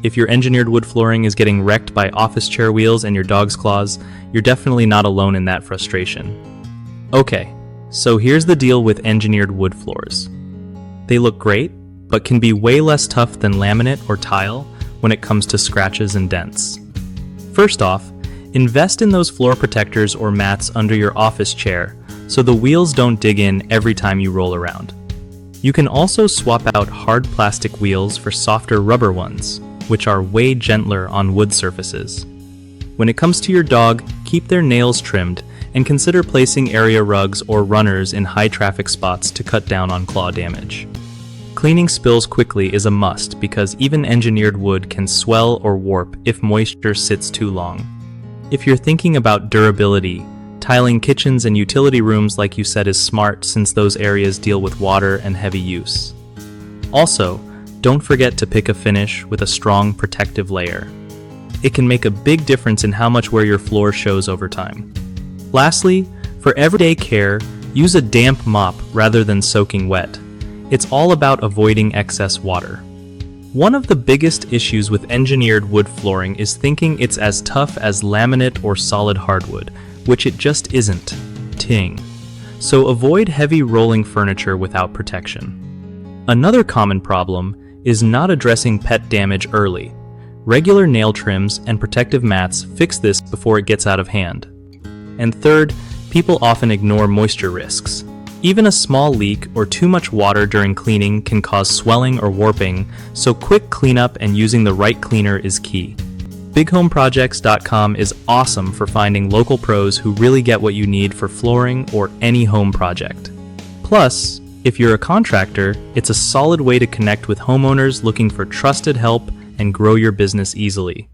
If your engineered wood flooring is getting wrecked by office chair wheels and your dog's claws, you're definitely not alone in that frustration. Okay, so here's the deal with engineered wood floors. They look great, but can be way less tough than laminate or tile when it comes to scratches and dents. First off, invest in those floor protectors or mats under your office chair so the wheels don't dig in every time you roll around. You can also swap out hard plastic wheels for softer rubber ones, which are way gentler on wood surfaces. When it comes to your dog, keep their nails trimmed and consider placing area rugs or runners in high-traffic spots to cut down on claw damage. Cleaning spills quickly is a must because even engineered wood can swell or warp if moisture sits too long. If you're thinking about durability, tiling kitchens and utility rooms like you said is smart since those areas deal with water and heavy use. Also, don't forget to pick a finish with a strong protective layer. It can make a big difference in how much wear your floor shows over time. Lastly, for everyday care, use a damp mop rather than soaking wet. It's all about avoiding excess water. One of the biggest issues with engineered wood flooring is thinking it's as tough as laminate or solid hardwood, which it just isn't. Ting. So avoid heavy rolling furniture without protection. Another common problem is not addressing pet damage early. Regular nail trims and protective mats fix this before it gets out of hand. And third, people often ignore moisture risks. Even a small leak or too much water during cleaning can cause swelling or warping, so quick cleanup and using the right cleaner is key. BigHomeProjects.com is awesome for finding local pros who really get what you need for flooring or any home project. Plus, if you're a contractor, it's a solid way to connect with homeowners looking for trusted help and grow your business easily.